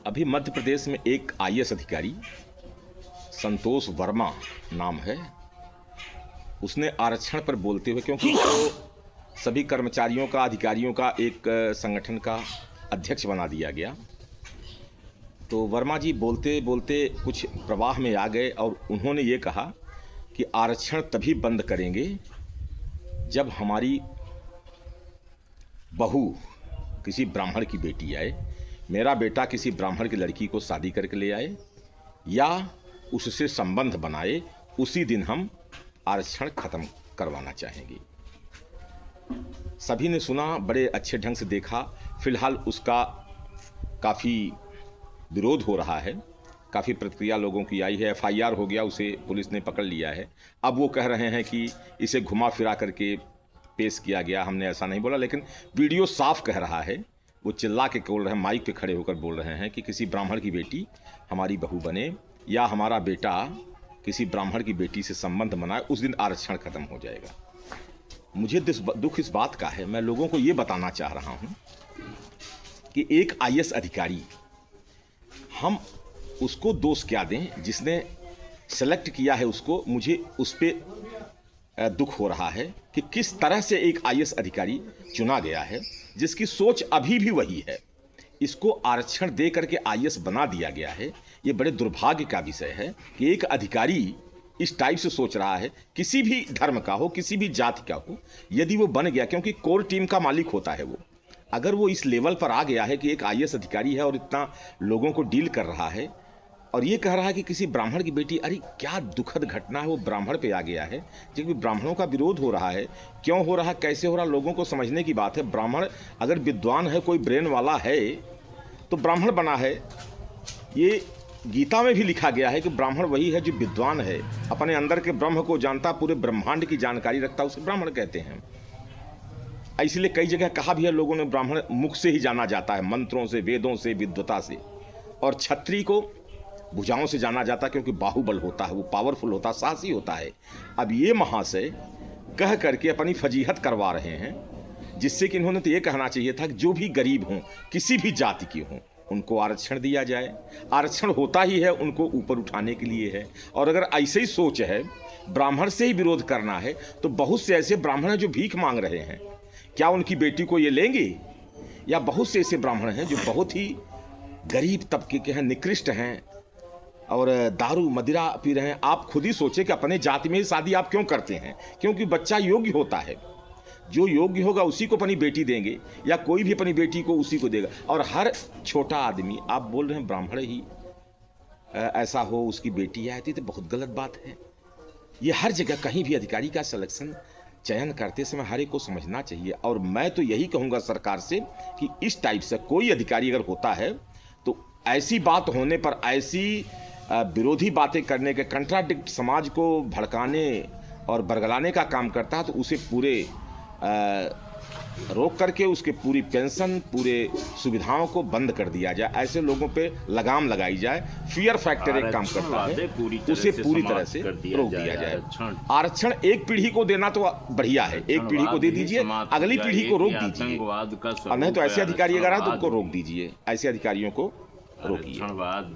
अभी मध्य प्रदेश में एक आईएएस अधिकारी संतोष वर्मा नाम है, उसने आरक्षण पर बोलते हुए, क्योंकि उसको सभी कर्मचारियों का, अधिकारियों का एक संगठन का अध्यक्ष बना दिया गया, तो वर्मा जी बोलते बोलते कुछ प्रवाह में आ गए और उन्होंने ये कहा कि आरक्षण तभी बंद करेंगे जब हमारी बहू किसी ब्राह्मण की बेटी आए, मेरा बेटा किसी ब्राह्मण की लड़की को शादी करके ले आए या उससे संबंध बनाए, उसी दिन हम आरक्षण खत्म करवाना चाहेंगे। सभी ने सुना, बड़े अच्छे ढंग से देखा। फिलहाल उसका काफ़ी विरोध हो रहा है, काफ़ी प्रतिक्रिया लोगों की आई है। एफआईआर हो गया, उसे पुलिस ने पकड़ लिया है। अब वो कह रहे हैं कि इसे घुमा फिरा करके पेश किया गया, हमने ऐसा नहीं बोला। लेकिन वीडियो साफ कह रहा है, वो चिल्ला के बोल रहे हैं, माइक पे खड़े होकर बोल रहे हैं कि किसी ब्राह्मण की बेटी हमारी बहू बने या हमारा बेटा किसी ब्राह्मण की बेटी से संबंध बनाए, उस दिन आरक्षण खत्म हो जाएगा। मुझे दुख इस बात का है, मैं लोगों को ये बताना चाह रहा हूँ कि एक आईएएस अधिकारी, हम उसको दोष क्या दें जिसने सेलेक्ट किया है उसको। मुझे उस पर दुख हो रहा है कि किस तरह से एक आईएएस अधिकारी चुना गया है जिसकी सोच अभी भी वही है। इसको आरक्षण दे करके आईएएस बना दिया गया है। ये बड़े दुर्भाग्य का विषय है कि एक अधिकारी इस टाइप से सोच रहा है, किसी भी धर्म का हो, किसी भी जाति का हो, यदि वो बन गया, क्योंकि कोर टीम का मालिक होता है वो, अगर वो इस लेवल पर आ गया है कि एक आईएएस अधिकारी है और इतना लोगों को डील कर रहा है और ये कह रहा है कि किसी ब्राह्मण की बेटी, अरे क्या दुखद घटना है, वो ब्राह्मण पे आ गया है। क्योंकि ब्राह्मणों का विरोध हो रहा है, क्यों हो रहा, कैसे हो रहा, लोगों को समझने की बात है। ब्राह्मण अगर विद्वान है, कोई ब्रेन वाला है तो ब्राह्मण बना है। ये गीता में भी लिखा गया है कि ब्राह्मण वही है जो विद्वान है, अपने अंदर के ब्रह्म को जानता, पूरे ब्रह्मांड की जानकारी रखता, उसे ब्राह्मण कहते हैं। इसलिए कई जगह कहा भी है लोगों ने, ब्राह्मण मुख से ही जाना जाता है, मंत्रों से, वेदों से, विद्वता से। और क्षत्रिय को भुजाओं से जाना जाता है, क्योंकि बाहुबल होता है, वो पावरफुल होता है, साहसी होता है। अब ये महाशय कह करके अपनी फजीहत करवा रहे हैं, जिससे कि इन्होंने तो ये कहना चाहिए था कि जो भी गरीब हों, किसी भी जाति की हों, उनको आरक्षण दिया जाए। आरक्षण होता ही है उनको ऊपर उठाने के लिए है। और अगर ऐसे ही सोच है, ब्राह्मण से ही विरोध करना है, तो बहुत से ऐसे ब्राह्मण हैं जो भीख मांग रहे हैं, क्या उनकी बेटी को ये लेंगे? या बहुत से ऐसे ब्राह्मण हैं जो बहुत ही गरीब तबके के हैं, निकृष्ट हैं और दारू मदिरा पी रहे हैं। आप खुद ही सोचें कि अपने जाति में ही शादी आप क्यों करते हैं? क्योंकि बच्चा योग्य होता है, जो योग्य होगा उसी को अपनी बेटी देंगे, या कोई भी अपनी बेटी को उसी को देगा। और हर छोटा आदमी, आप बोल रहे हैं ब्राह्मण ही ऐसा हो, उसकी बेटी आती, तो बहुत गलत बात है। ये हर जगह कहीं भी अधिकारी का सिलेक्शन, चयन करते समय हर एक को समझना चाहिए। और मैं तो यही कहूँगा सरकार से कि इस टाइप से कोई अधिकारी अगर होता है तो ऐसी बात होने पर, ऐसी विरोधी बातें करने के, कंट्राडिक्ट, समाज को भड़काने और बरगलाने का काम करता है, तो उसे पूरे रोक करके उसके पूरी पेंशन, पूरे सुविधाओं को बंद कर दिया जाए। ऐसे लोगों पे लगाम लगाई जाए। फियर फैक्टर एक काम करता है, उसे पूरी तरह से रोक दिया जाए। आरक्षण एक पीढ़ी को देना तो बढ़िया है, एक पीढ़ी को दे दीजिए, अगली पीढ़ी को रोक दीजिए। और नहीं तो ऐसे अधिकारी अगर आए तो उनको रोक दीजिए, ऐसे अधिकारियों को रोकिए।